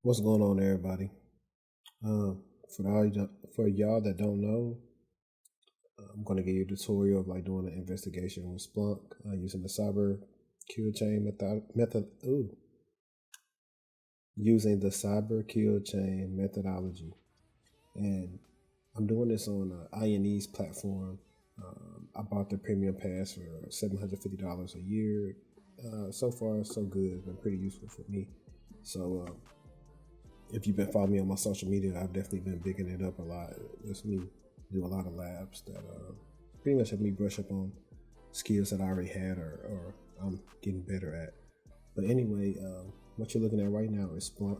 What's going on, everybody? For y'all that don't know, I'm going to give you a tutorial of like doing an investigation with Splunk using the cyber kill chain using the cyber kill chain methodology, and I'm doing this on INE's platform. I bought the premium pass for $750 a year. So far, so good. It's been pretty useful for me. So if you've been following me on my social media, I've definitely been bigging it up a lot. It's me do a lot of labs that pretty much help me brush up on skills that I already had or I'm getting better at. But anyway, what you're looking at right now is Splunk,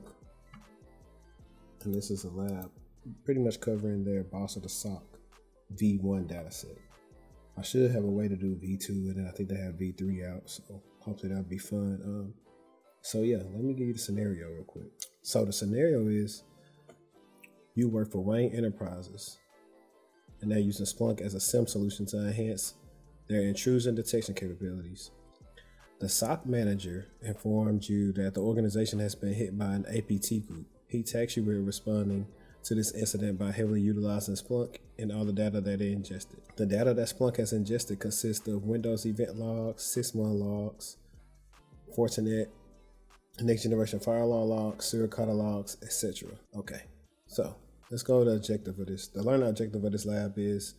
and this is a lab pretty much covering their boss of the SOC V1 dataset. I should have a way to do V2, and then I think they have V3 out, so hopefully that'll be fun. So yeah, let me give you the scenario real quick. So the scenario is you work for Wayne Enterprises, and they're using Splunk as a SIM solution to enhance their intrusion detection capabilities. The SOC manager informed you that the organization has been hit by an APT group. He tasked you with responding to this incident by heavily utilizing Splunk and all the data that they ingested. The data that Splunk has ingested consists of Windows event logs, Sysmon logs, Fortinet, next generation firewall logs, serial kata logs, etc. Okay, so let's go to the objective of this. The learning objective of this lab is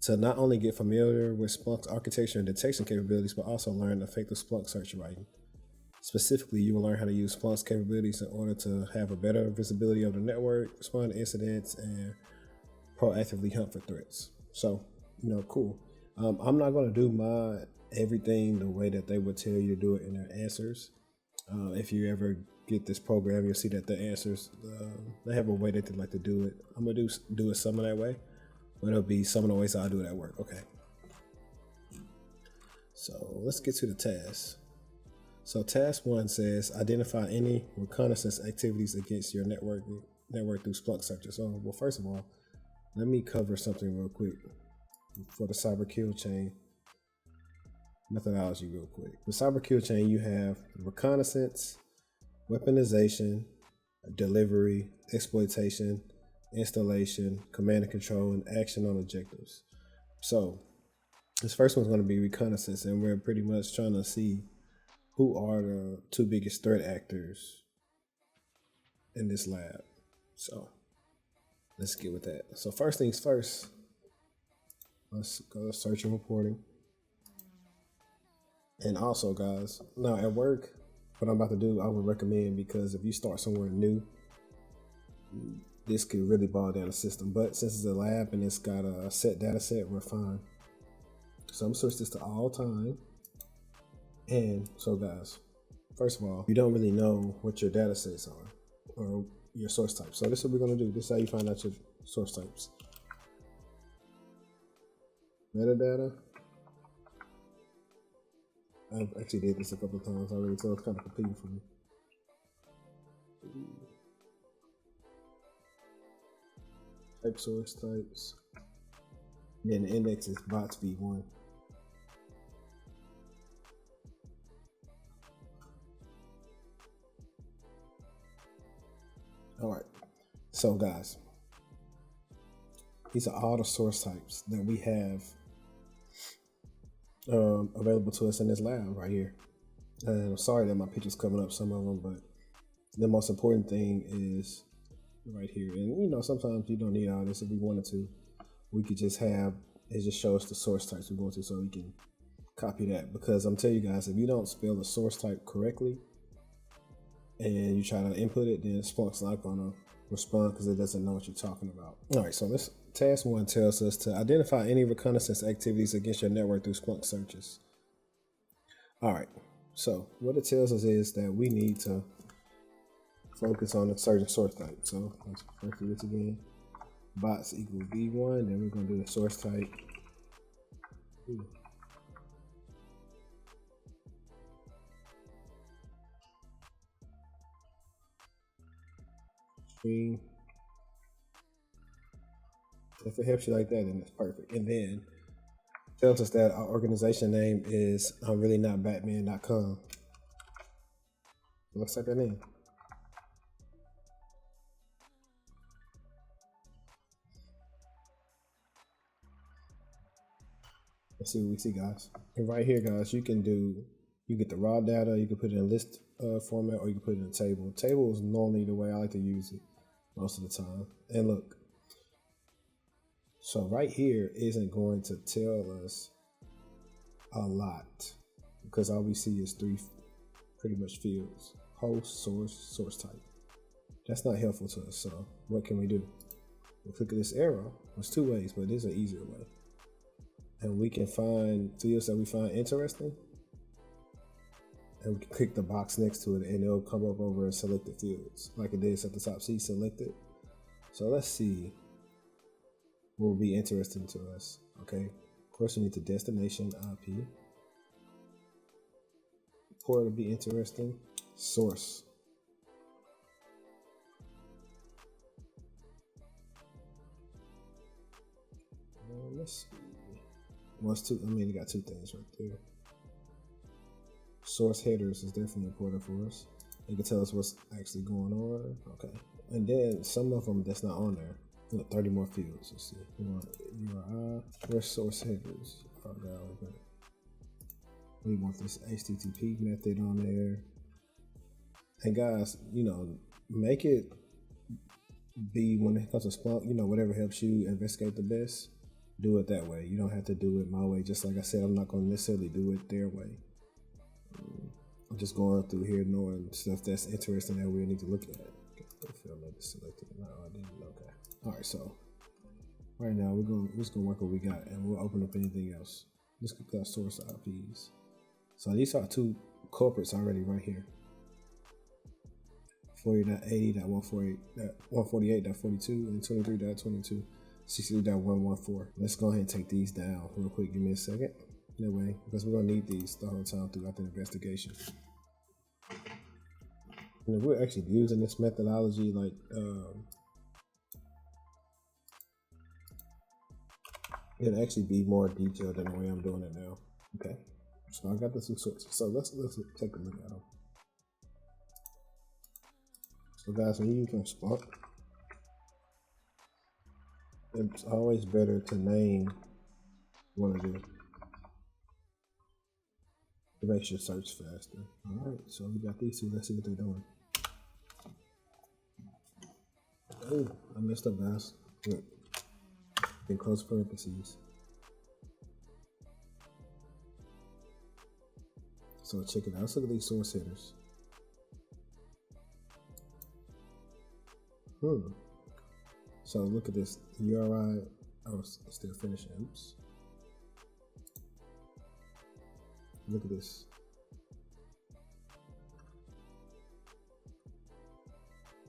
to not only get familiar with Splunk's architecture and detection capabilities, but also learn effective Splunk search writing. Specifically, you will learn how to use Splunk's capabilities in order to have a better visibility of the network, respond to incidents, and proactively hunt for threats. So, cool. I'm not going to do my everything the way that they would tell you to do it in their answers. If you ever get this program, you'll see that the answers, they have a way that they like to do it. I'm going to do it some of that way, but it'll be some of the ways I do it at work. Okay. So let's get to the task. So task 1 says, identify any reconnaissance activities against your network through Splunk searches. So, well, first of all, let me cover something real quick for the cyber kill chain methodology real quick. The cyber kill chain, you have reconnaissance, weaponization, delivery, exploitation, installation, command and control, and action on objectives. So this first one's going to be reconnaissance, and we're pretty much trying to see who are the two biggest threat actors in this lab. So let's get with that. So first things first, let's go to search and reporting. And also, guys, now at work, what I'm about to do, I would recommend, because if you start somewhere new, this could really bog down the system. But since it's a lab and it's got a set data set, we're fine. So I'm gonna switch this to all time. And so, guys, first of all, you don't really know what your data sets are or your source type. So this is what we're gonna do. This is how you find out your source types. Metadata. I've actually did this a couple of times already, so it's kind of competing for me. Type source types. Then the index is bots v1. All right. So guys, these are all the source types that we have available to us in this lab right here. And I'm sorry that my picture's coming up, some of them, but the most important thing is right here. And sometimes you don't need all this. If we wanted to, we could just have it just show us the source types we want to, so we can copy that. Because I'm telling you guys, if you don't spell the source type correctly and you try to input it, then Splunk's not gonna respond because it doesn't know what you're talking about. All right, so this task 1 tells us to identify any reconnaissance activities against your network through Splunk searches. All right, so what it tells us is that we need to focus on a certain source type. So let's first do this again. Bots equal v1, then we're gonna do the source type. Stream. If it helps you like that, then that's perfect. And then tells us that our organization name is really not Batman.com. Let's type that in. Let's see what we see, guys. And right here, guys, you get the raw data, you can put it in list format, or you can put it in a table. Table is normally the way I like to use it most of the time. And look, so right here isn't going to tell us a lot because all we see is three pretty much fields: host, source type. That's not helpful to us. So what can we do? We click this arrow. There's two ways, but this is an easier way. And we can find fields that we find interesting. And we can click the box next to it and it'll come up over selected fields. Like it is at the top, see selected. So let's see what will be interesting to us. Okay. Of course we need the destination IP. Port will be interesting. Source. Let's see. You got two things right there. Source headers is definitely important for us. It can tell us what's actually going on. Okay. And then some of them that's not on there. Look, 30 more fields. Let's see. We want URI. Where's source headers? Oh, God, we want this HTTP method on there. And guys, make it be when it comes to Splunk, whatever helps you investigate the best, do it that way. You don't have to do it my way. Just like I said, I'm not going to necessarily do it their way. I'm just going through here knowing stuff that's interesting that we need to look at. Selected. No, I didn't. Okay. All right. So right now we're just gonna work what we got, and we'll open up anything else. Let's click our source IPs. So these are two culprits already right here. 40.80.148.42 and 23.22, 63.114. Let's go ahead and take these down real quick. Give me a second. That way, because we're gonna need these the whole time throughout the investigation. And if we're actually using this methodology, like it'll actually be more detailed than the way I'm doing it now. Okay, so I got the two sources. So let's take a look at them. So guys, when you're using Splunk, it's always better to name one of them. It makes your search faster. All right, so we got these two. Let's see what they're doing. Oh, I messed up, guys. Look, in close parentheses. So check it out. Let's look at these source headers. So look at this URI. Oh, it's still finishing. Oops. Look at this.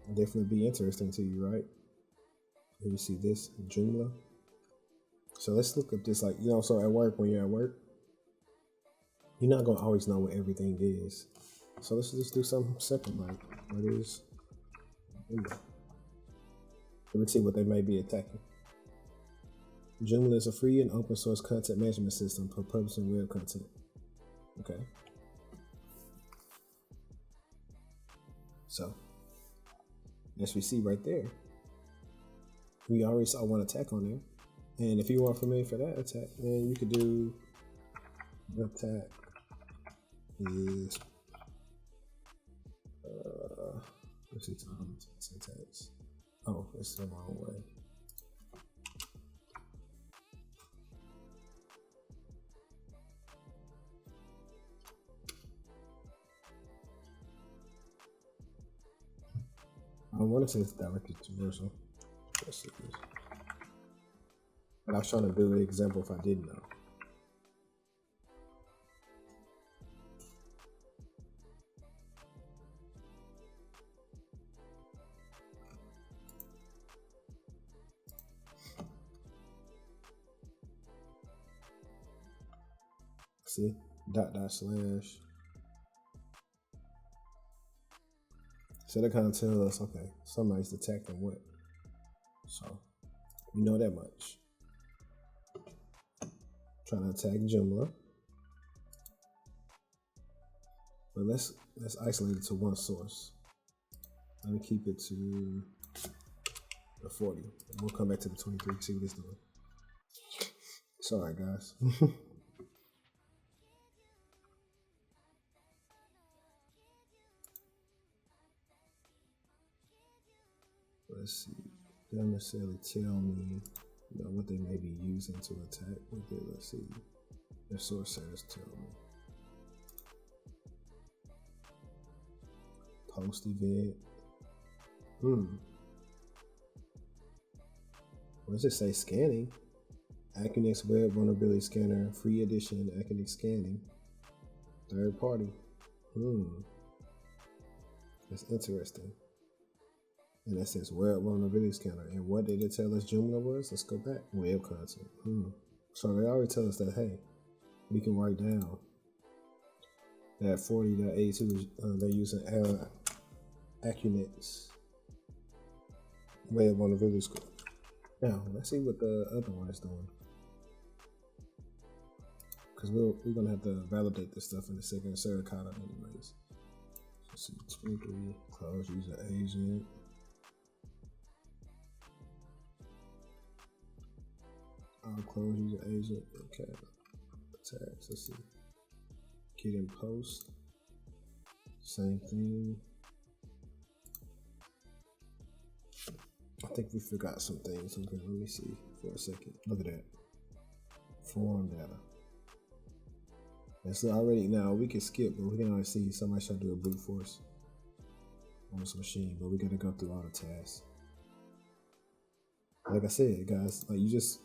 It'll definitely be interesting to you, right? Here you see this Joomla. So let's look at this, so at work, when you're at work, you're not gonna always know what everything is. So let's just do something simple, like what is Joomla? Let me see what they may be attacking. Joomla is a free and open source content management system for publishing web content. Okay. So, as we see right there, we already saw one attack on there. And if you weren't familiar for that attack, then you could do the attack is let's see syntax. Oh, it's the wrong way. I want to say it's directed to universal. Let's see this. But I was trying to do an example if I didn't know. See, // So that kind of tells us, okay, somebody's detecting what. So we know that much. Trying to attack Joomla. But let's isolate it to one source. Let me keep it to the 40. And we'll come back to the 23 to see what it's doing. Sorry, guys. let's see. They don't necessarily tell me, what they may be using to attack with it. Let's see. Their source settings tell me. Post event. What does it say? Scanning. Acunix Web Vulnerability Scanner, free edition, Acunix Scanning. Third party. That's interesting. And that says Web Vulnerability Scanner. And what did it tell us Joomla was? Let's go back. Web content. So they already tell us that, hey, we can write down that 40.82 they're using Acunix Web Vulnerability Scanner. Now, let's see what the other one is doing. Because we're going to have to validate this stuff in a second. Suricata anyways. Let's see, 23, close user agent. I'll close user agent. Okay. Attacks. Let's see. Get in post. Same thing. I think we forgot some things. Okay, let me see for a second. Look at that. Form data. And so already now we can skip, but we can already see somebody should do a brute force on this machine, but we gotta go through all the tasks. Like I said, guys, like you just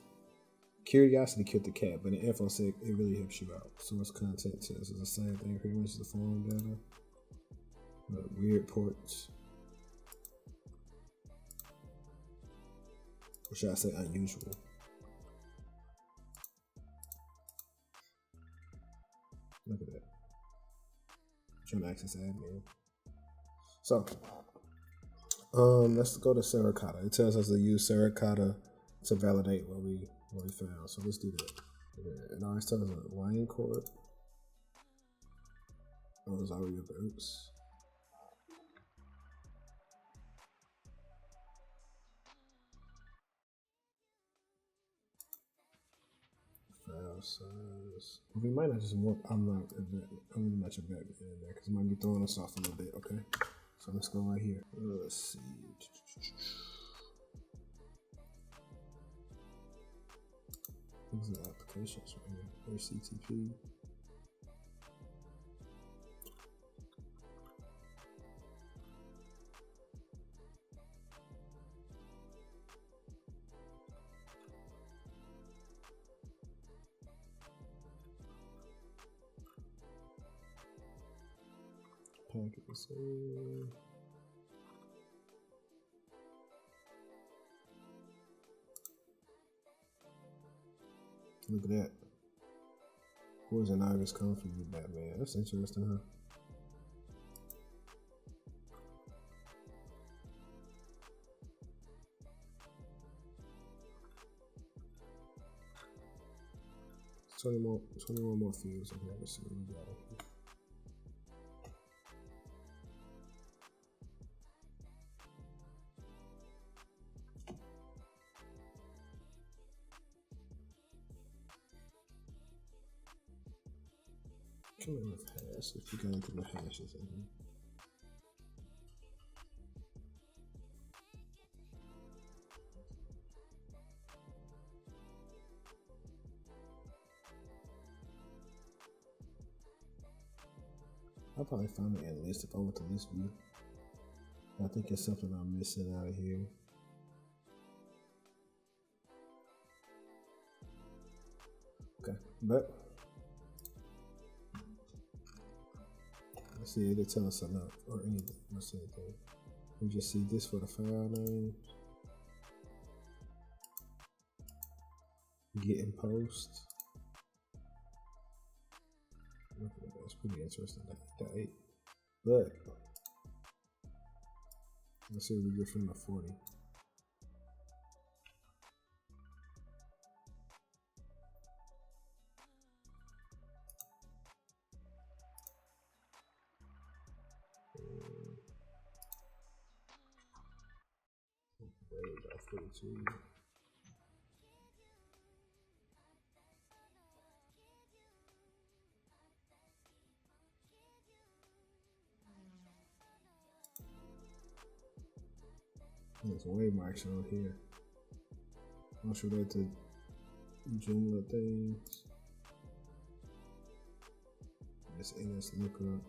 curiosity killed the cat, but in InfoSec it really helps you out. Source content test is the same thing, pretty much the form data. Weird ports. Or should I say unusual? Look at that. I'm trying to access admin. So, let's go to Suricata. It tells us to use Suricata to validate what we found. So let's do that. It always tells us a line court. Oh, it's already up there. Oops. File size. We might not just want. I'm not really much of that in there because it might be throwing us off a little bit. Okay, so let's go right here. Let's see. These are the applications right here. HTTP. Packets. Look at that. Poison Ivy's coming from you, Batman. That's interesting, huh? It's 21 more fields in here. Let's see what we got here. Come in with hash if you got into the hashes in here. I'll probably find it in list if I went to list view. I think it's something I'm missing out of here. Okay, but let's see if they tell us enough or anything. Let's see anything. We just see this for the file name. Get in post. That's pretty interesting. That 8. But let's see what we get from the 40. Got 42. There's waymarks on here. Most related to Joomla things. This NS lookup.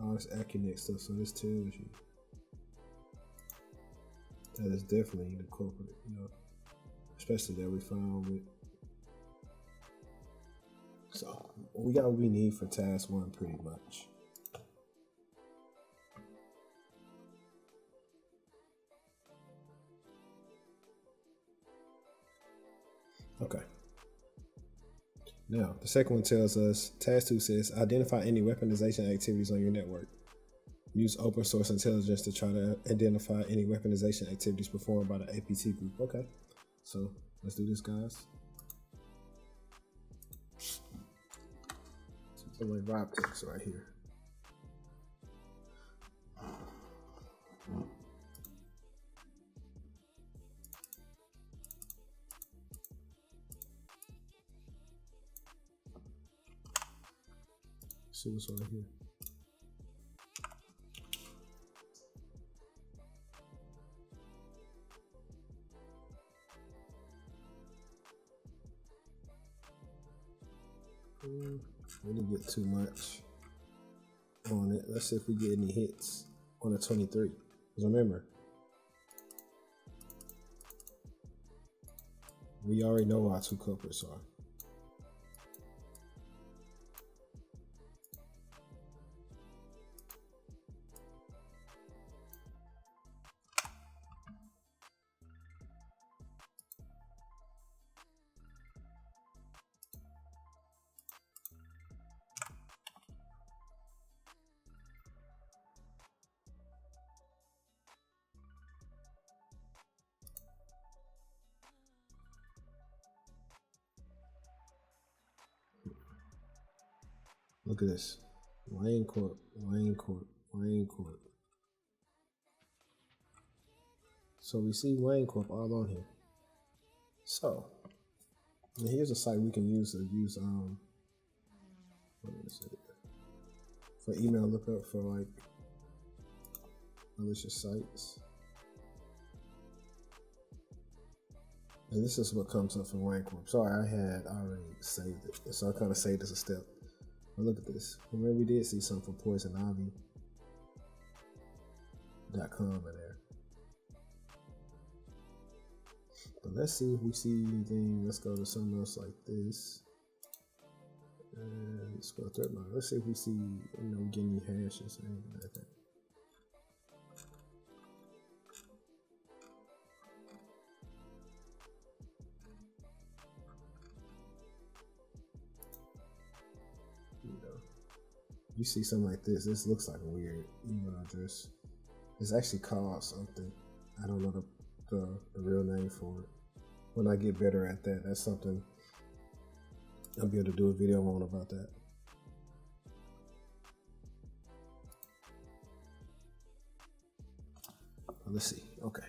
Oh, it's Accunet stuff, so this tells you that is definitely the corporate, you know, especially that we found with. So we got what we need for task 1 pretty much. Okay. Now, the second one tells us, task 2 says, identify any weaponization activities on your network. Use open source intelligence to try to identify any weaponization activities performed by the APT group. Okay, so let's do this, guys. So like Rob text right here. See what's right here. We didn't get too much on it. Let's see if we get any hits on the 23. Because remember, we already know our 2 culprits are. Look at this. Wayne Corp, Wayne Corp, Wayne Corp. So we see Wayne Corp all on here. So here's a site we can use to use what is it? For email lookup for like malicious sites. And this is what comes up for Wayne Corp. Sorry, I had already saved it. So I kind of saved as a step. But look at this. Remember, we did see something for poisonivy.com in there. But let's see if we see anything. Let's go to something else like this. And let's go third line. Let's see if we see, get any hashes or anything like that. You see something like this. This looks like a weird email address. It's actually called something. I don't know the real name for it. When I get better at that, that's something I'll be able to do a video on about that. Let's see. Okay.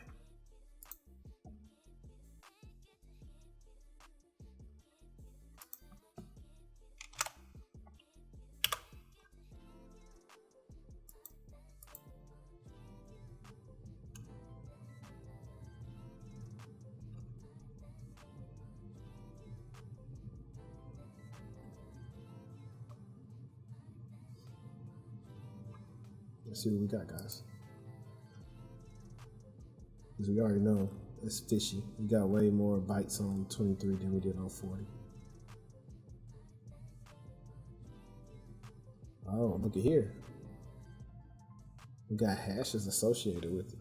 Let's see what we got, guys. Because we already know it's fishy. We got way more bytes on 23 than we did on 40. Oh, look at here. We got hashes associated with it.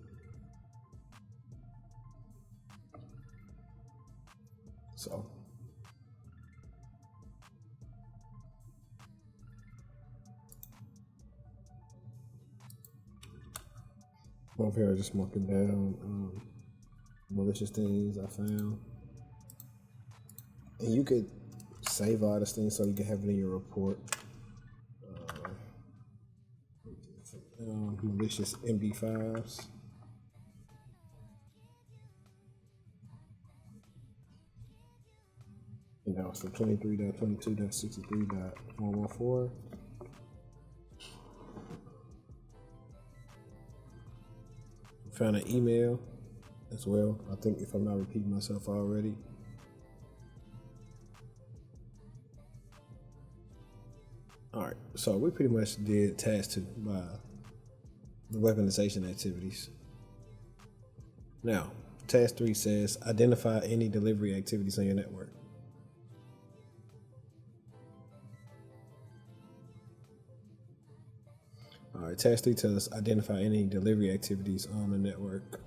So over here, just marking down malicious things I found, and you could save all this thing so you can have it in your report. Malicious MD5s. And that was for 23.22.63.114. Found an email as well. I think if I'm not repeating myself already. All right, so we pretty much did task 2 by the weaponization activities. Now, task 3 says identify any delivery activities on your network. All right, task 3 tells us identify any delivery activities on the network.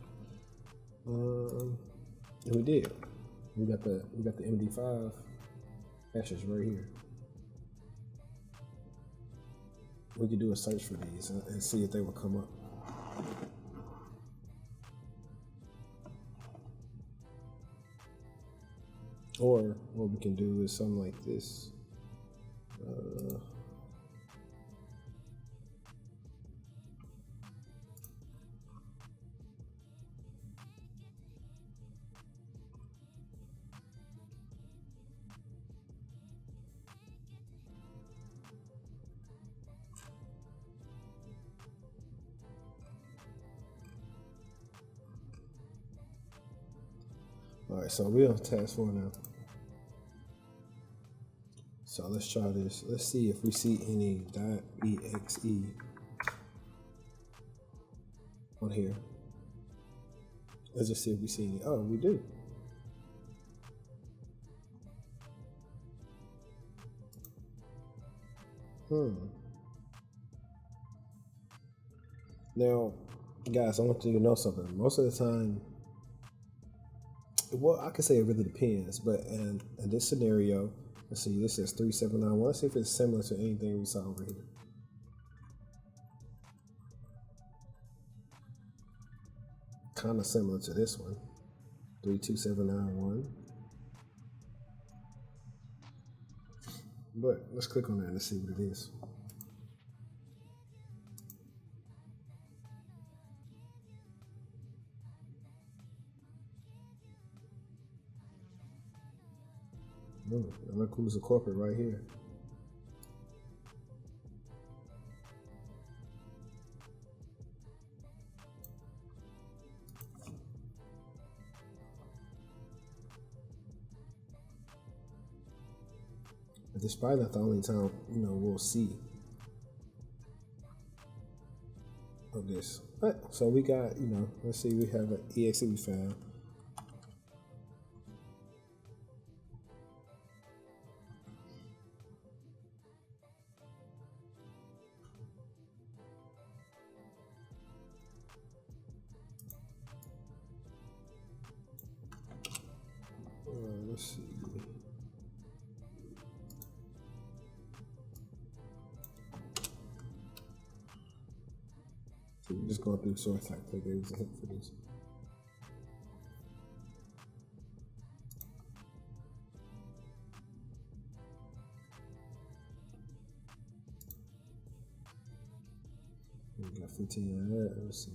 And we did. We got the MD5 hashes right here. We could do a search for these and see if they will come up. Or what we can do is something like this. All right, so we're on task 4 now. So let's try this. Let's see if we see any .exe on here. Let's just see if we see any. Oh, we do. Now, guys, I want you to know something. Most of the time, well, I can say it really depends, but in this scenario, let's see, this is 3791. Let's see if it's similar to anything we saw over here. Kind of similar to this one, 32791. But let's click on that and see what it is. Look who's a corporate right here. But this is probably not the only time, we'll see of this. But so we got, let's see, we have an exe we found. Let's see. So we're just going through source like there was a hit for this. We got 15 on that. Let's see.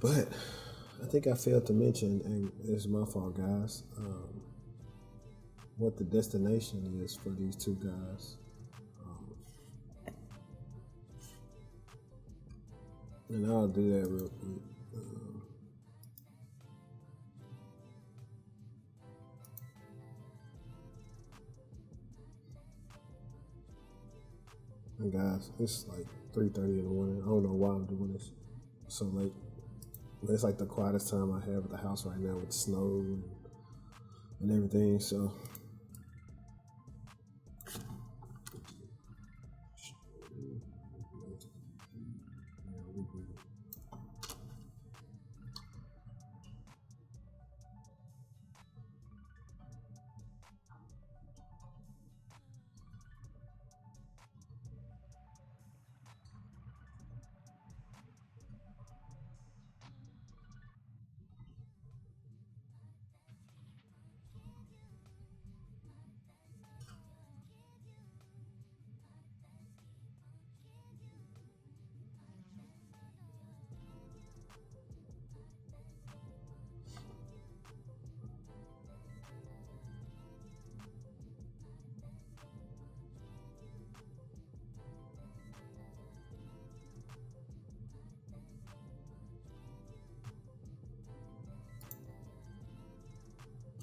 But I think I failed to mention, and it's my fault, guys, what the destination is for these two guys. And I'll do that real quick. And guys, it's like 3:30 in the morning. I don't know why I'm doing this so late. But it's like the quietest time I have at the house right now with snow and everything. So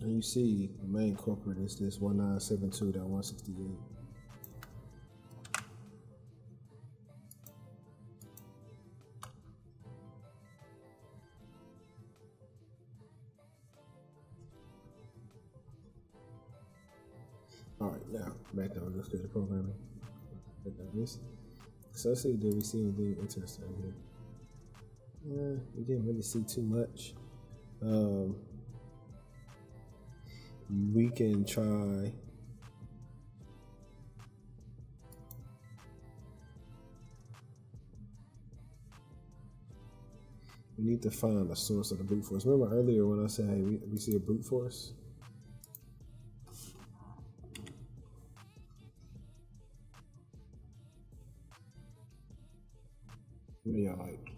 And you see the main culprit is this 1972.168. All right, now back down. Let's get the programming. Back down this. So let's see, did we see anything interesting here? We didn't really see too much. We can try. We need to find the source of the brute force. Remember earlier when I said, hey, we see a brute force? Yeah, like.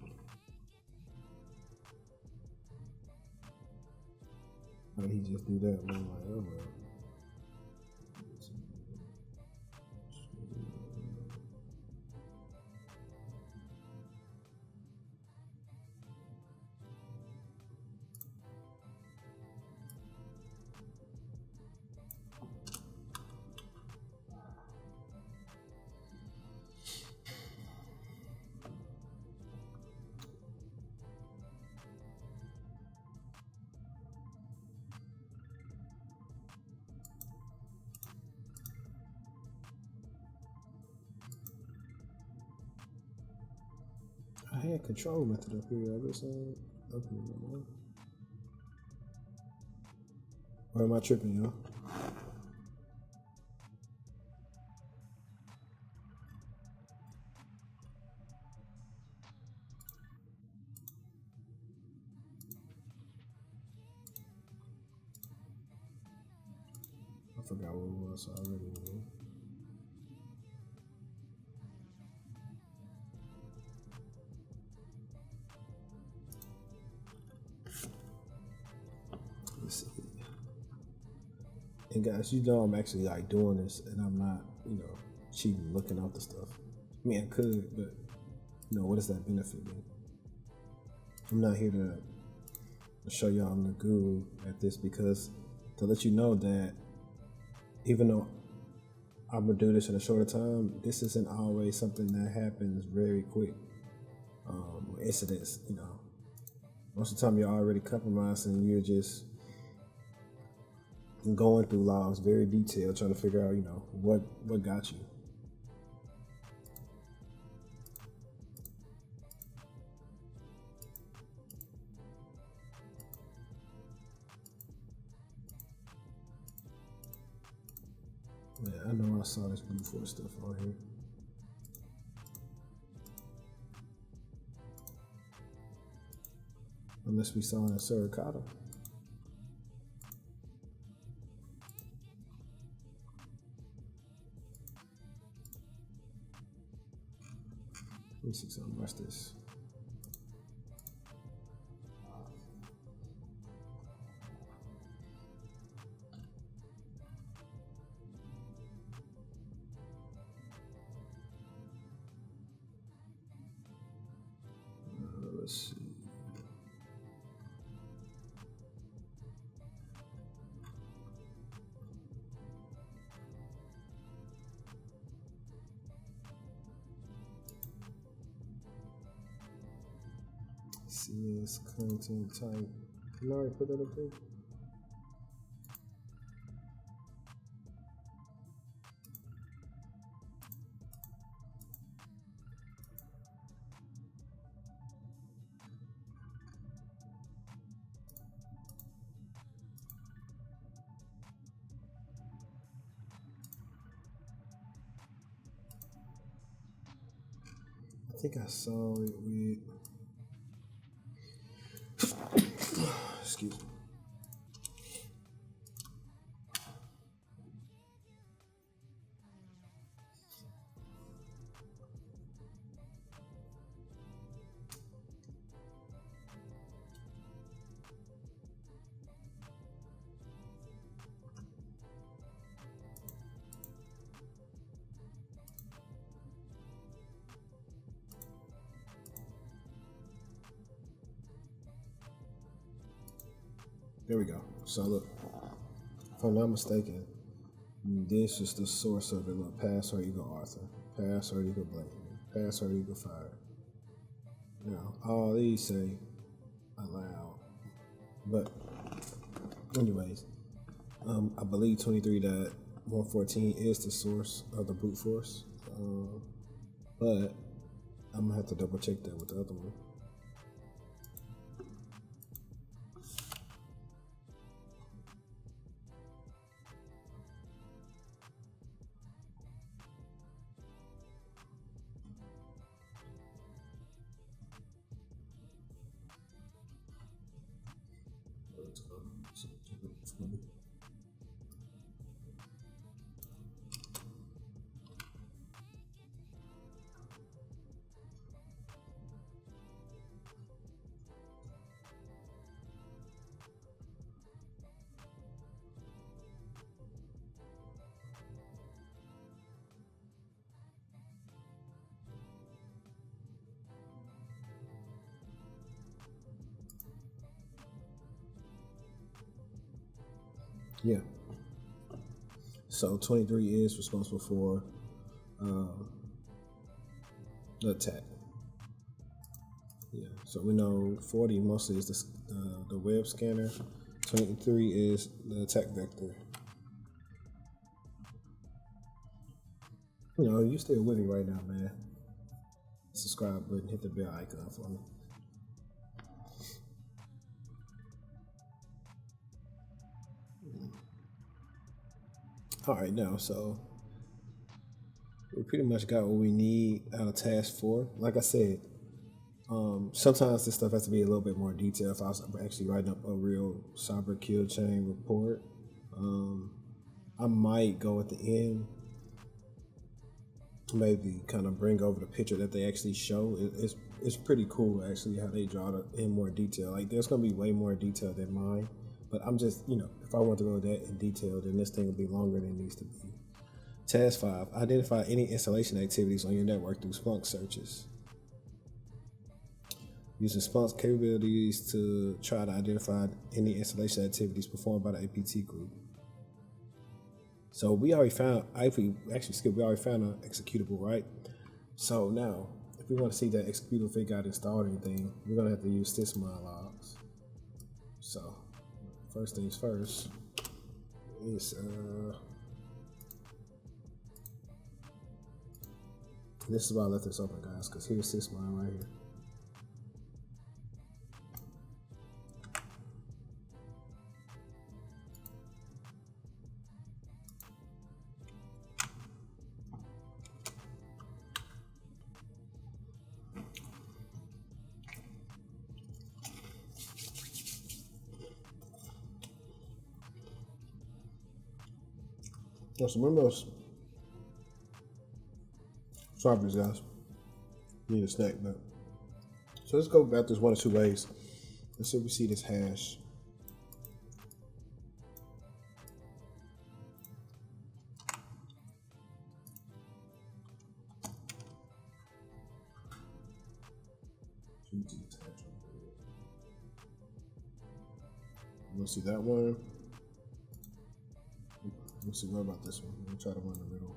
Why did he just do that? And I'm like, oh well. I had control method up here. I guess up here. Or am I tripping, y'all? I forgot what it was, so I really knew. Let's see. And guys, you know I'm actually like doing this, and I'm not, cheating, looking out the stuff. I mean, I could, but what does that benefit me? I'm not here to show y'all I'm the guru at this, because to let you know that even though I'm gonna do this in a shorter time, this isn't always something that happens very quick. Incidents, most of the time you're already compromised and you're just going through logs very detailed, trying to figure out, what got you. Yeah, I know I saw this brute force stuff on here. Unless we saw it in Suricata. Let me see something. Watch this. Let's see. CS content type. Can I already put that up there? I think I saw it with. Excuse me. There we go. So look, if I'm not mistaken, this is the source of it. Look, password equal Arthur, password equal Blake, password equal fire. Now, all these say allow, but anyways, I believe 23.114 is the source of the brute force, but I'm gonna have to double check that with the other one. Yeah. So 23 is responsible for the attack. Yeah. So we know 40 mostly is the web scanner. 23 is the attack vector. You know, you still with me right now, man. Subscribe button, hit the bell icon for me. All right, now, so we pretty much got what we need out of task 4. Like I said, sometimes this stuff has to be a little bit more detailed. If I was actually writing up a real cyber kill chain report, I might go at the end, maybe kind of bring over the picture that they actually show. It's pretty cool actually how they draw it in more detail. Like there's gonna be way more detail than mine, but I'm just, you know, if I want to go that in detail, then this thing will be longer than it needs to be. Task 5, identify any installation activities on your network through Splunk searches. Using Splunk's capabilities to try to identify any installation activities performed by the APT group. So we already found, we already found an executable, right? So now, if we want to see that executable if it got installed or anything, we're gonna have to use sysmon logs. So first things first is this is why I left this open, guys, because here's sysmon right here. So remember those strawberries, guys. Need a snack, but so let's go about this one or two ways. Let's see if we see this hash. We'll see that one. Let's see, what about this one? We'll try to run the middle.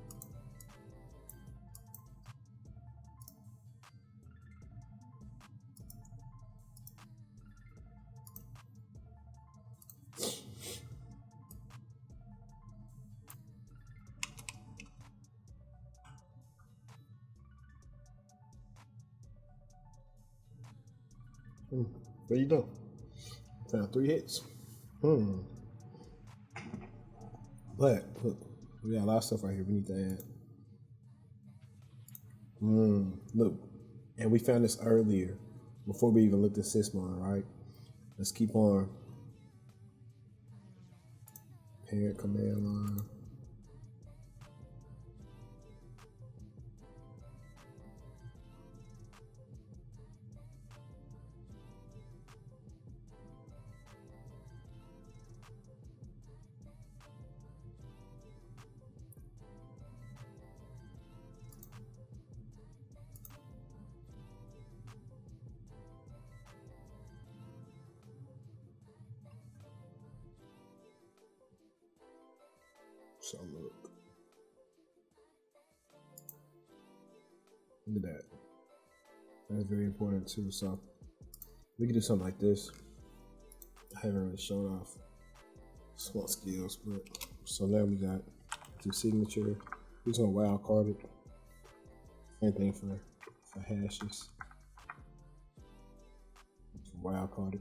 There you go. Found 3 hits. But look, we got a lot of stuff right here we need to add. Look, and we found this earlier before we even looked at sysmon, right? Let's keep on. Parent command line. So look at that. That's very important too. So we can do something like this. I haven't really shown off Splunk skills, but so now we got the signature. We're gonna wildcard it. Same thing for hashes. Wildcard it.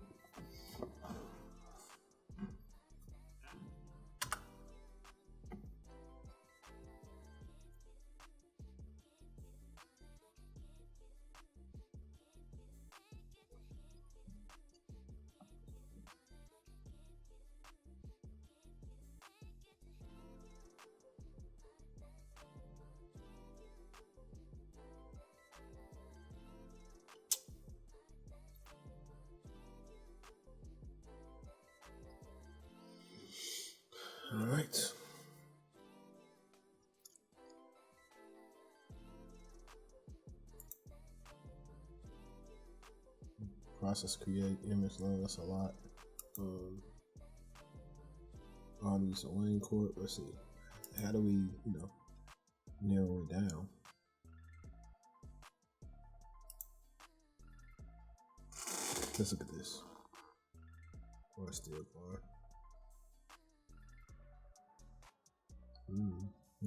All right. Process create image load. That's a lot. All these lane court. Let's see. How do we, narrow it down? Let's look at this. Or still bar.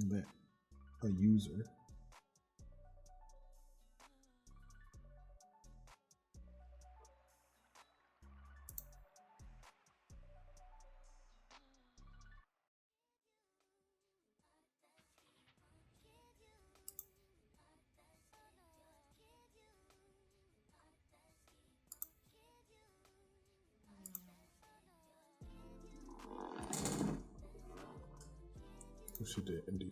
That a user. Push it to MD5.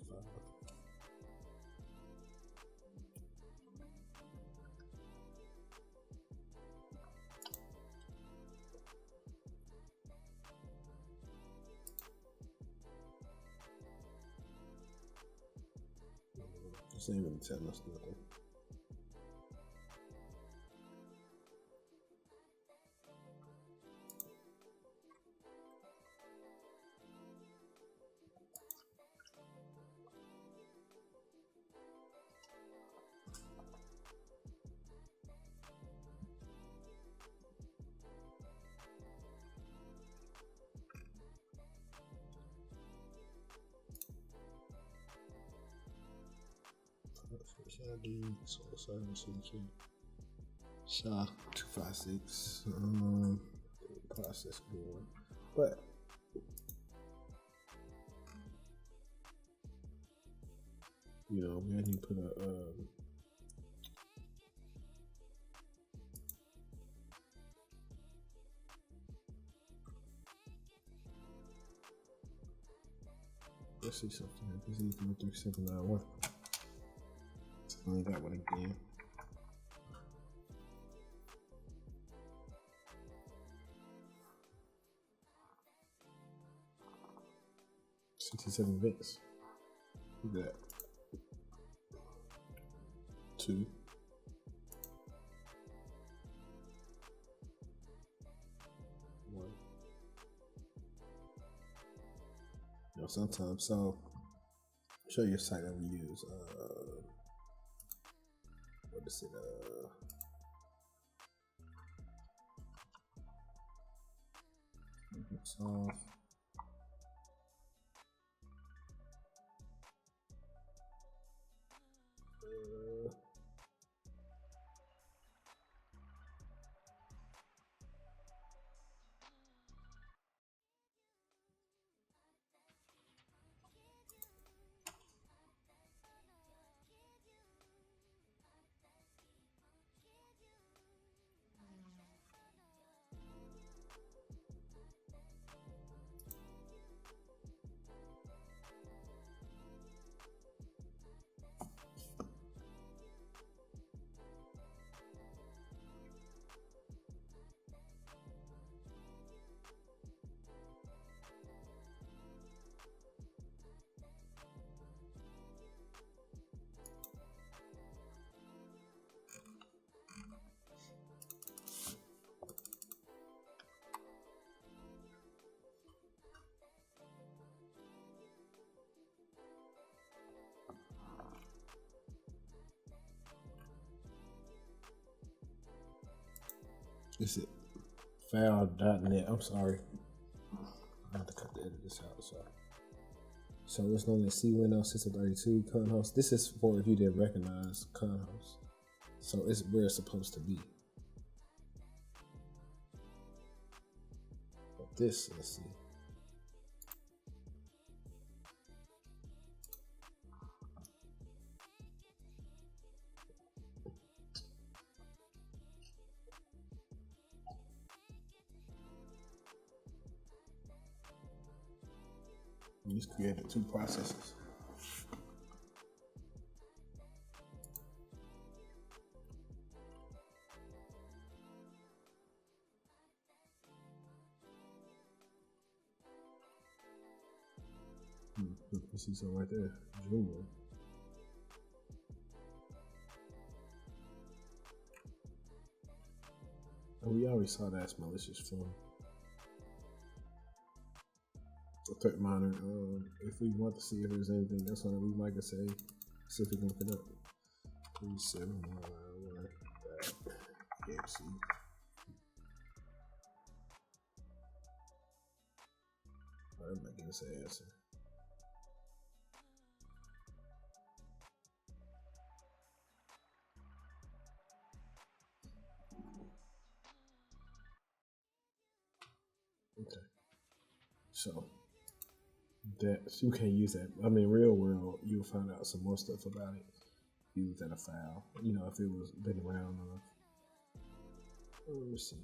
This ain't even telling us nothing. Cybersecurity. SHA 256. Process going. But we had to put a let's see something. This is 3791. Only that one again. $67 bits. Look at that. 2. Sometimes. So, show you a site that we use. What is it? Microsoft. Is it file.net? I'm sorry. I have to cut the edit this out. So it's known as CWindows System 32 Conhost. This is for if you didn't recognize Conhost. So it's where it's supposed to be. But this, let's see. We just created two processes. You see something right there, Julian. And we already saw that's malicious from the threat monitor. If we want to see if there's anything else on it, we might just say, see if we can look it up. 3711 EXE. That might give us an answer. Okay. So that you can't use that. I mean, real world, you'll find out some more stuff about it. Use that a file. You know, if it was been around enough. Let me see.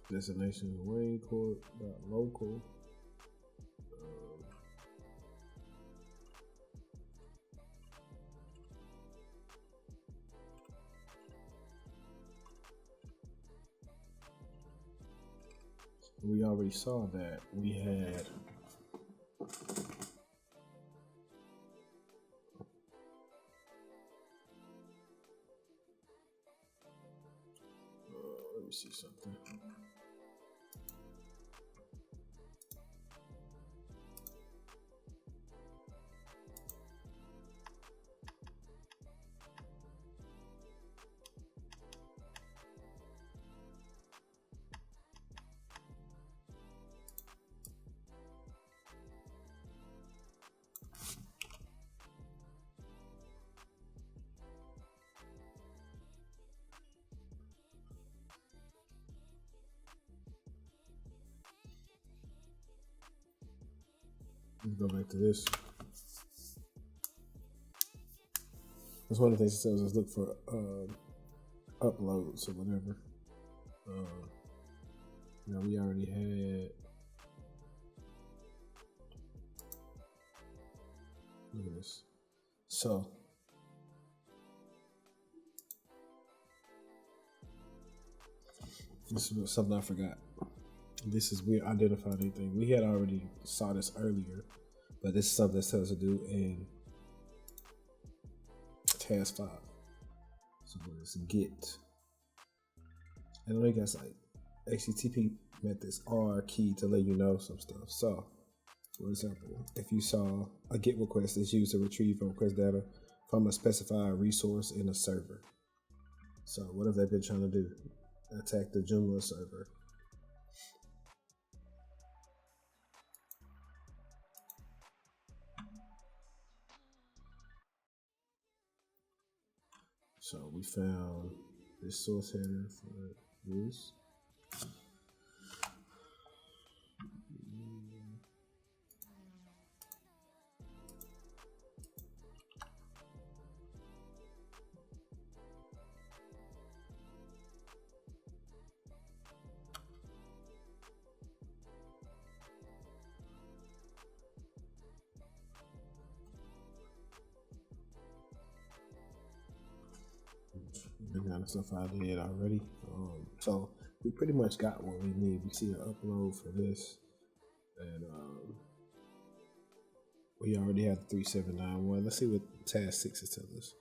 Destination Wayne Court local. We already saw that we had let me see something. Let's go back to this. That's one of the things it tells us, look for uploads or whatever. You know, we already had. Look at this. So this is something I forgot. This is, we identified anything. We had already saw this earlier, but this is something that tells us to do in task 5. So it's get. And I think that's like HTTP methods are key to let you know some stuff. So, for example, if you saw a GET request is used to retrieve or request data from a specified resource in a server. So, what have they been trying to do? Attack the Joomla server. So, we found this source header for this. The kind of stuff I did already. So we pretty much got what we need. We see an upload for this, and we already have the 3791. Let's see what task 6 is telling us.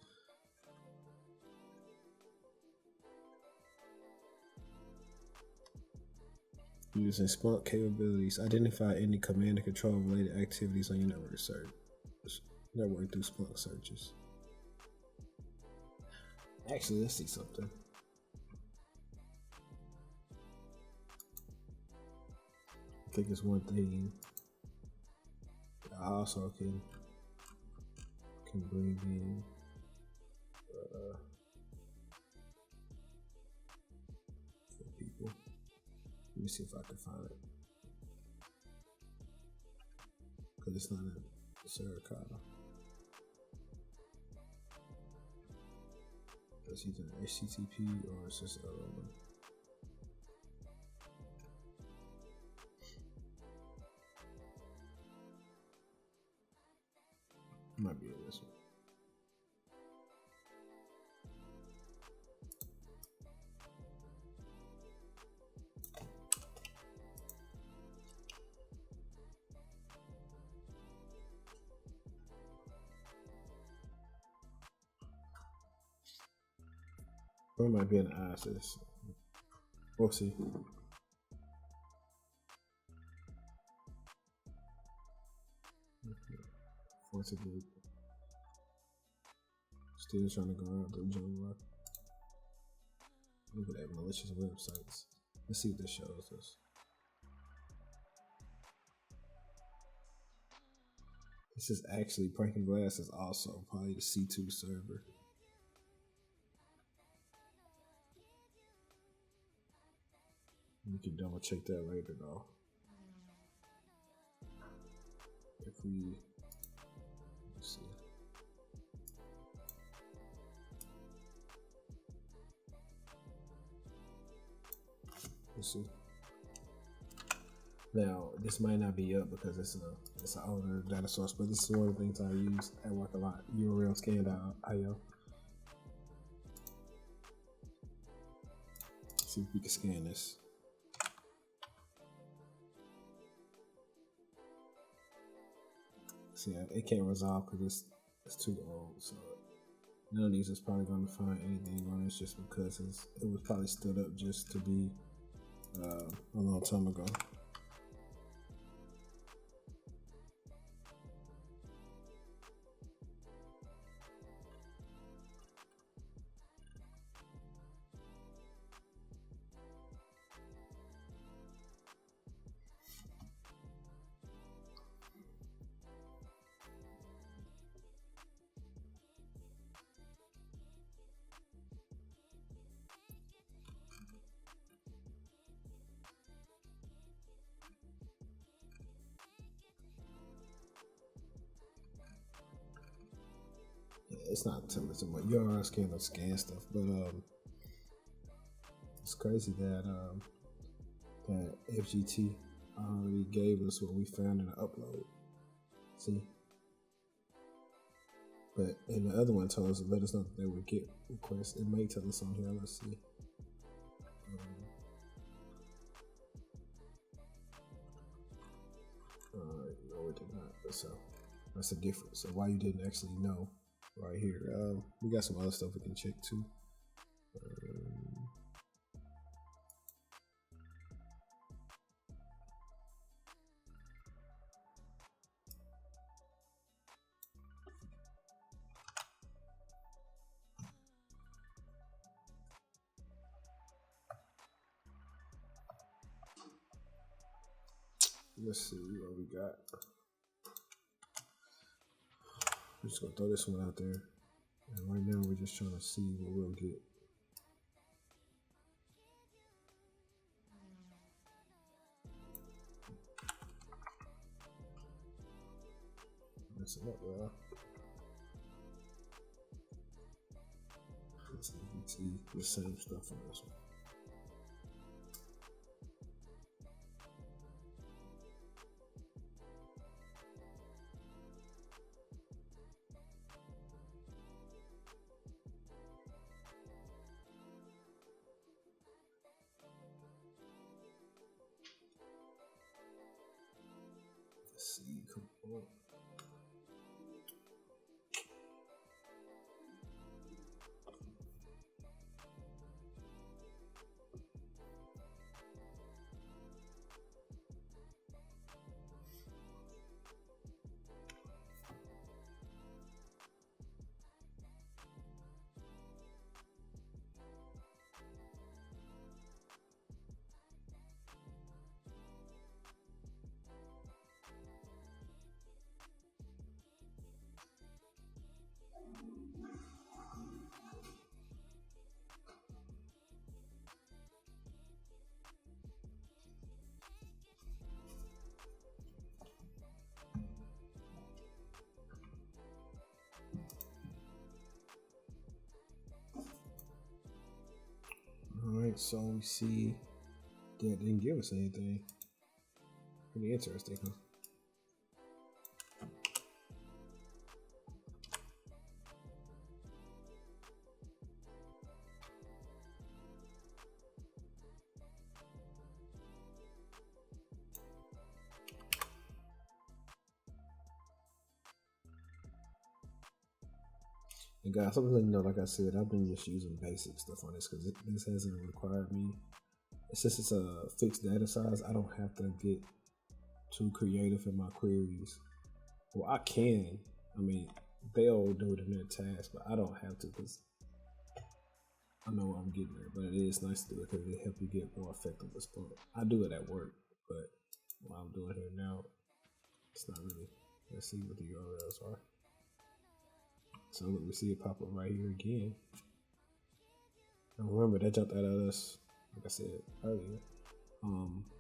Using Splunk capabilities, identify any command and control related activities on your network through Splunk searches. Actually, let's see something. I think it's one thing. I also can bring in people. Let me see if I can find it, because it's not a Suricata. It's either HTTP or it's just other one. Might be in this one. Or it might be an ISIS. We'll see. Force group. Still trying to go around the jungle. Look at that, malicious websites. Let's see what this shows us. This is actually Breaking Glass is also probably the C2 server. We can double check that later though. If we let's see. Let's see. Now this might not be up because it's an older data source, but this is one of the things I use at work a lot. URL scan.io. See if we can scan this. See, it can't resolve because it's too old. So none of these is probably going to find anything on it just because it was probably stood up just to be a long time ago. It's not telling us about URL scan stuff, but it's crazy that that FGT already gave us what we found in the upload. See, but and the other one told us, let us know that they would get requests. It may tell us on here. Let's see. No, it did not. But so that's the difference. So why you didn't actually know? Right here. We got some other stuff we can check too. Let's see what we got. We're just gonna throw this one out there, and right now we're just trying to see what we'll get. Mess it up, y'all. Let's see the same stuff on this one. See, come on. Alright, so we see that didn't give us anything. Pretty interesting, huh? And guys, something to know, like I said, I've been just using basic stuff on this because this hasn't required me. Since it's a fixed data size, I don't have to get too creative in my queries. Well, I can. I mean, they'll do it in their task, but I don't have to because I know I'm getting there. But it is nice to do it because it helps you get more effective with Splunk. I do it at work, but while I'm doing it here now, it's not really. Let's see what the URLs are. So look, we see it pop up right here again. Now remember, that jumped out at us, like I said earlier.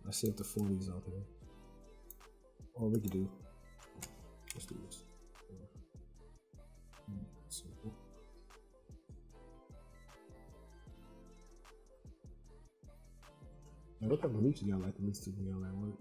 Let's see if the 40's on here. Or we could do, let's do this. Simple. Now what type of music y'all like to listen to when y'all at work?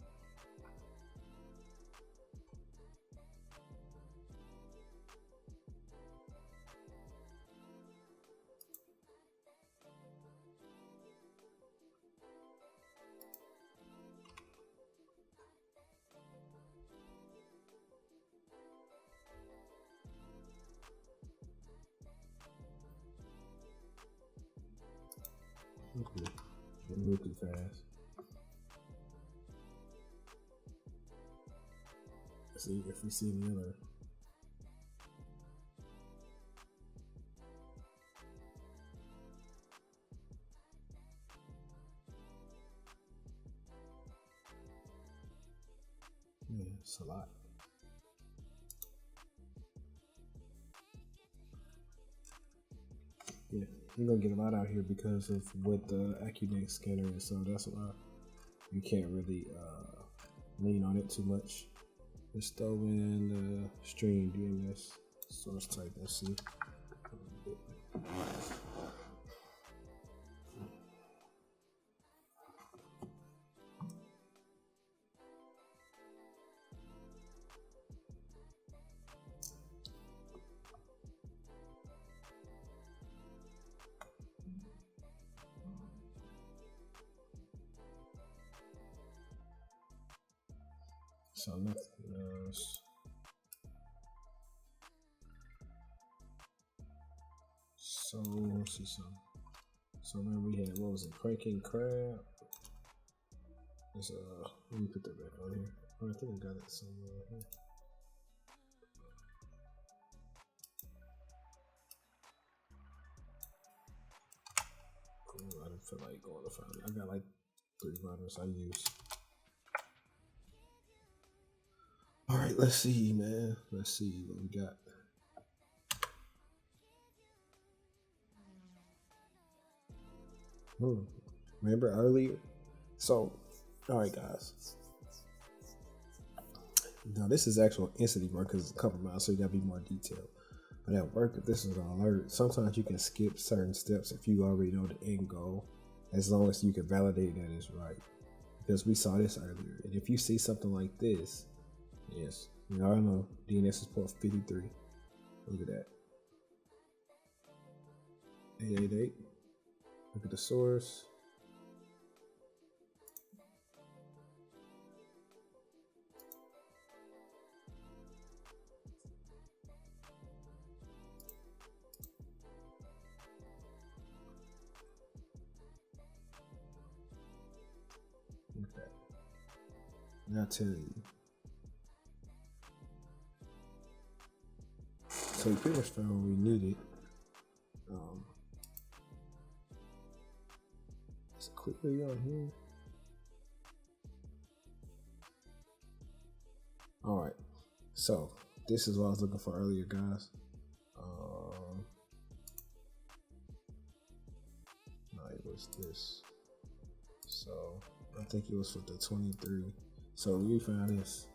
Okay, didn't move too fast. Let's see if we see any other. Yeah, it's a lot. Yeah, you're gonna get a lot out here because of what the AccuNet scanner is, so that's why you can't really lean on it too much. Let's throw in the stream DNS source type and see. So nothing else. So let's see some. So then we had, what was it, Cranking Crab? Let's let me put that back on here. Oh, I think I got it somewhere here. Cool. I didn't feel like going to find it. I got like 3 runners I use. All right, let's see, man. Let's see what we got. Remember earlier? So, all right, guys. Now, this is actual incident work because it's compromised, so you gotta be more detailed. But at work, if this is an alert, sometimes you can skip certain steps if you already know the end goal, as long as you can validate that it's right. Because we saw this earlier. And if you see something like this, yes, you already know DNS is port 53. Look at that. 888. Look at the source. Okay. Now I'll tell you. So we pretty much found what we needed. It's quickly on here. All right. So this is what I was looking for earlier, guys. No, it was this. So I think it was for the 23. So we found this.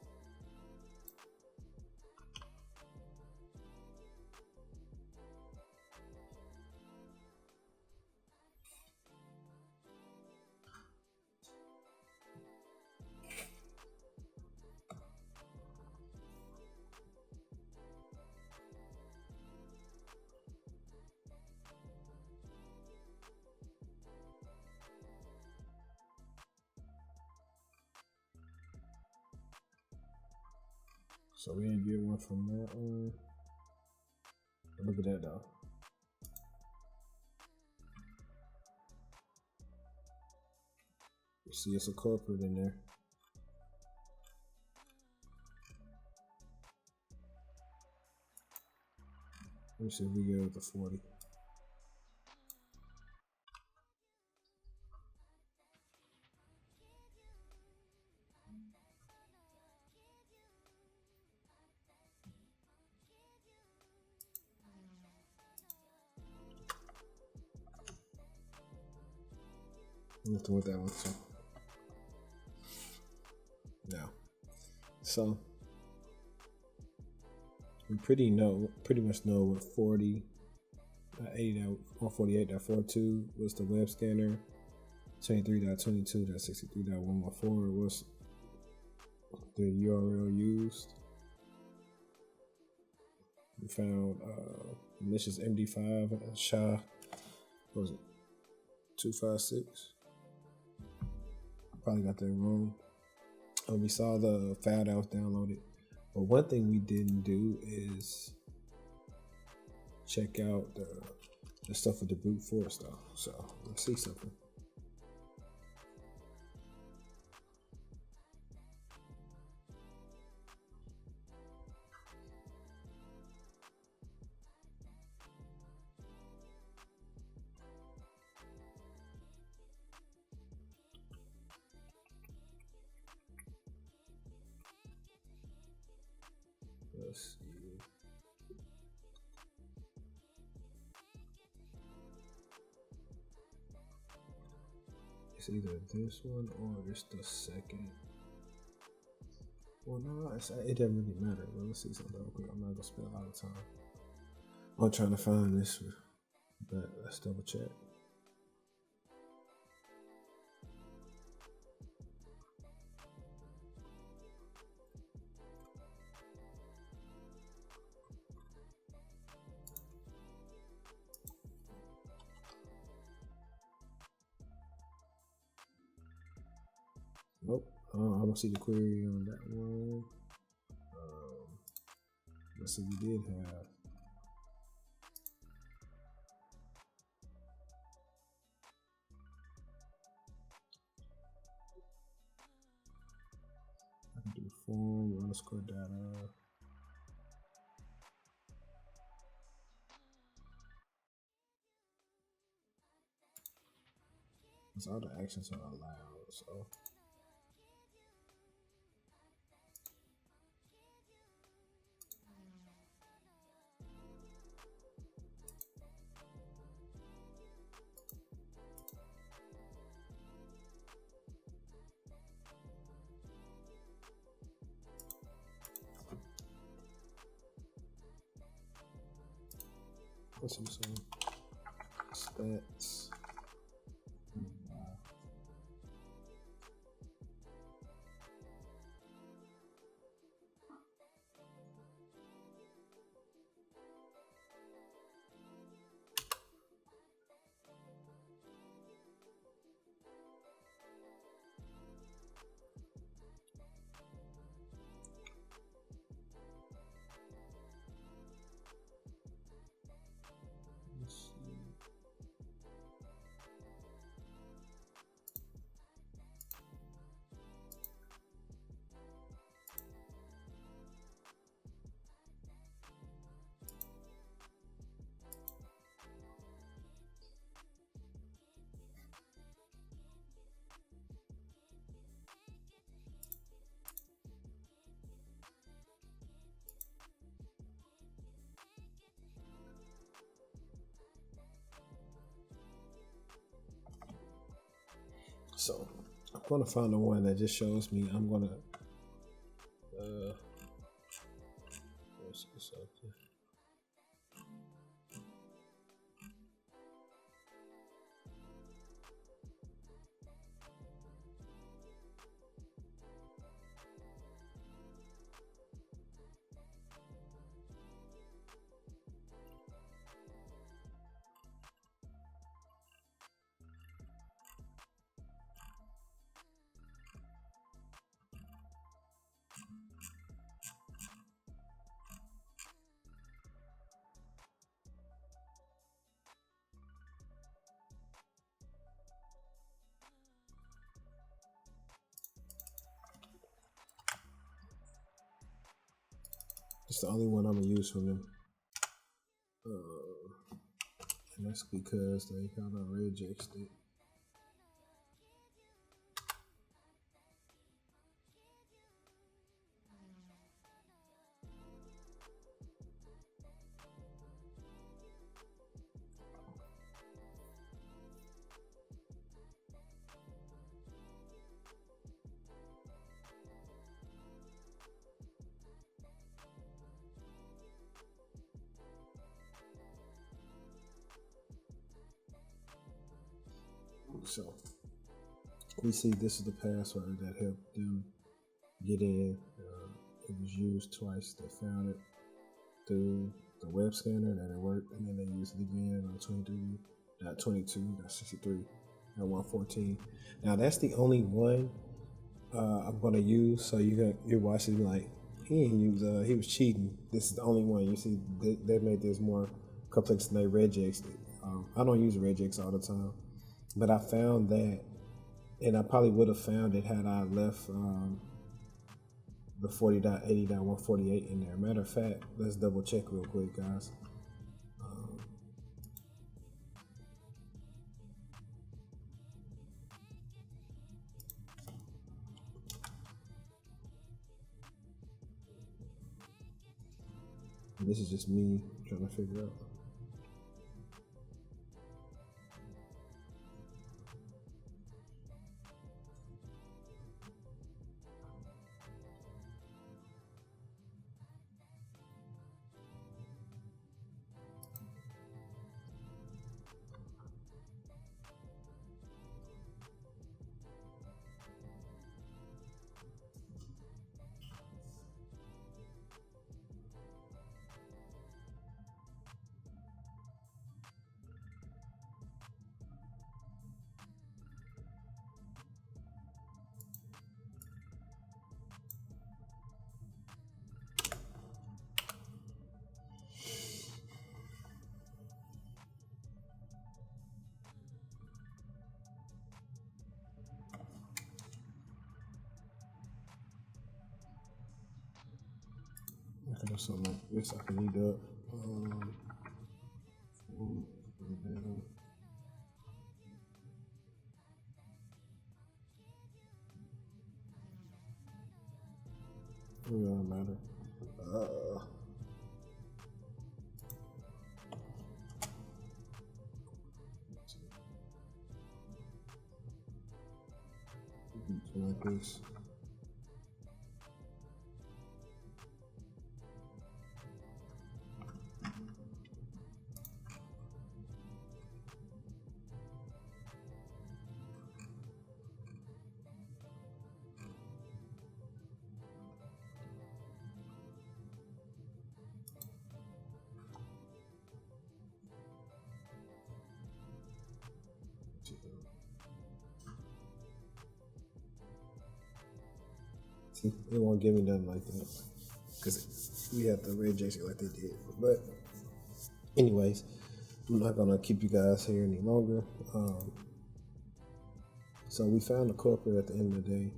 So we didn't get one from that one. Look at that though. You see it's a corporate in there. Let me see if we get with the 40. Nothing with that one. So now, so we pretty much know what 40.80.148.42 was the web scanner. 23.22.63.114 was the URL used. We found malicious MD5 SHA. What was it? 256. Probably got that wrong. We saw the file that was downloaded. But one thing we didn't do is check out the stuff with the brute force though. So let's see something. Let's see. It's either this one or it's the second. Well, no, it doesn't really matter. Well, let's see something real quick. I'm not gonna spend a lot of time on trying to find this, but let's double check. Nope, I don't see the query on that one. Let's see, we did have. I can do form underscore data. Because all the actions are allowed, so. What's some stats? So I'm gonna find the one that just shows me. I'm gonna let's see something. It's the only one I'm gonna use from them. And that's because they kind of regex it. So we see this is the password that helped them get in. It was used twice. They found it through the web scanner that it worked, and then they used it again on 23.22.63.114. Now that's the only one I'm gonna use. So you're watching like he ain't use he was cheating. This is the only one. You see they made this more complex than they regexed it. I don't use regex all the time, but I found that, and I probably would have found it had I left the 40.80.148 in there. Matter of fact, let's double check real quick, guys. This is just me trying to figure out. Okay, so like this, I can read up. It doesn't matter. Like this. See, it won't give me nothing like that because we have to regex it like they did. But anyways, I'm not gonna keep you guys here any longer. So we found the culprit at the end of the day.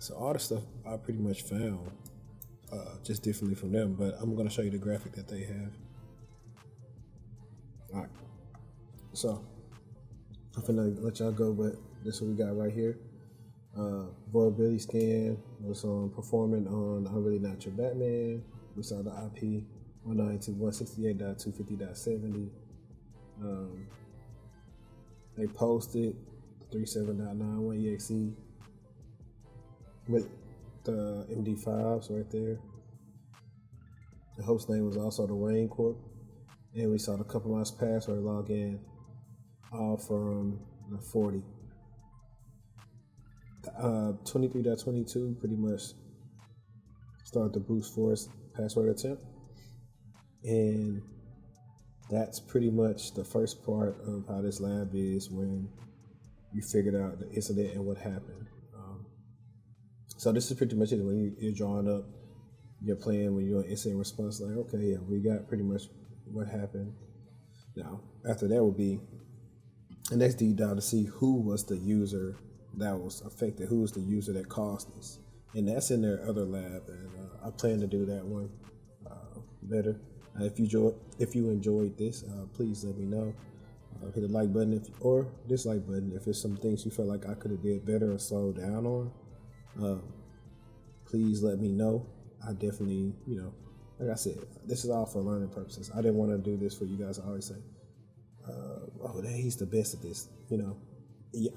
So all the stuff I pretty much found just differently from them, but I'm going to show you the graphic that they have. All right. So I'm finna let y'all go, but this is what we got right here. Vulnerability scan was performing on I'm Really Not Your Batman. We saw the IP 192.168.250.70. They posted 37.91 exe with the MD5s right there. The host name was also the Wayne Corp. And we saw the compromised password login all from the 40. 23.22 pretty much started the brute force password attempt. And that's pretty much the first part of how this lab is when you figured out the incident and what happened. So this is pretty much it. When you're drawing up your plan, when you're in incident response, like, okay, yeah, we got pretty much what happened. Now, after that would be the next deep dive to see who was the user that was affected, who was the user that caused this. And that's in their other lab, and I plan to do that one better. If you enjoyed this, please let me know. Hit the like button or dislike button if there's some things you feel like I could have did better or slowed down on. Please let me know. I definitely, like I said, this is all for learning purposes. I didn't want to do this for you guys. I always say, oh, he's the best at this.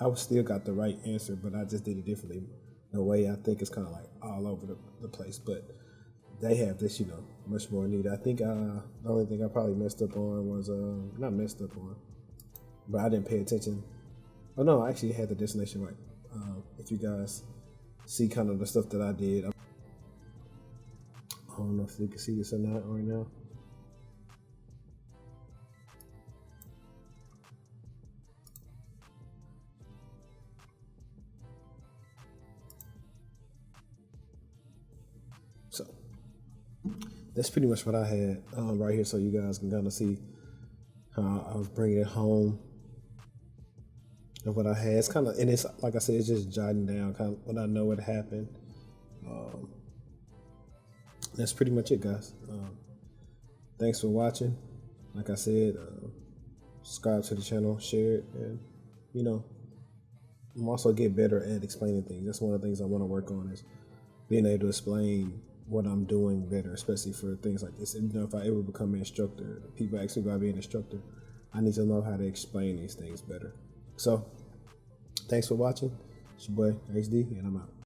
I still got the right answer, but I just did it differently. The way I think it's kind of like all over the place, but they have this, much more needed. I think the only thing I probably messed up on was not messed up on, but I didn't pay attention. Oh no, I actually had the destination right. If you guys see kind of the stuff that I did, I don't know if you can see this or not right now. So that's pretty much what I had right here, so you guys can kind of see how I was bringing it home of what I had. It's kind of, and it's like I said, it's just jotting down kind of what I know what happened. That's pretty much it, guys. Thanks for watching. Like I said, subscribe to the channel, share it, and I'm also get better at explaining things. That's one of the things I want to work on, is being able to explain what I'm doing better, especially for things like this. And, if I ever become an instructor, people ask me about being an instructor, I need to know how to explain these things better. So, thanks for watching. It's your boy, HD, and I'm out.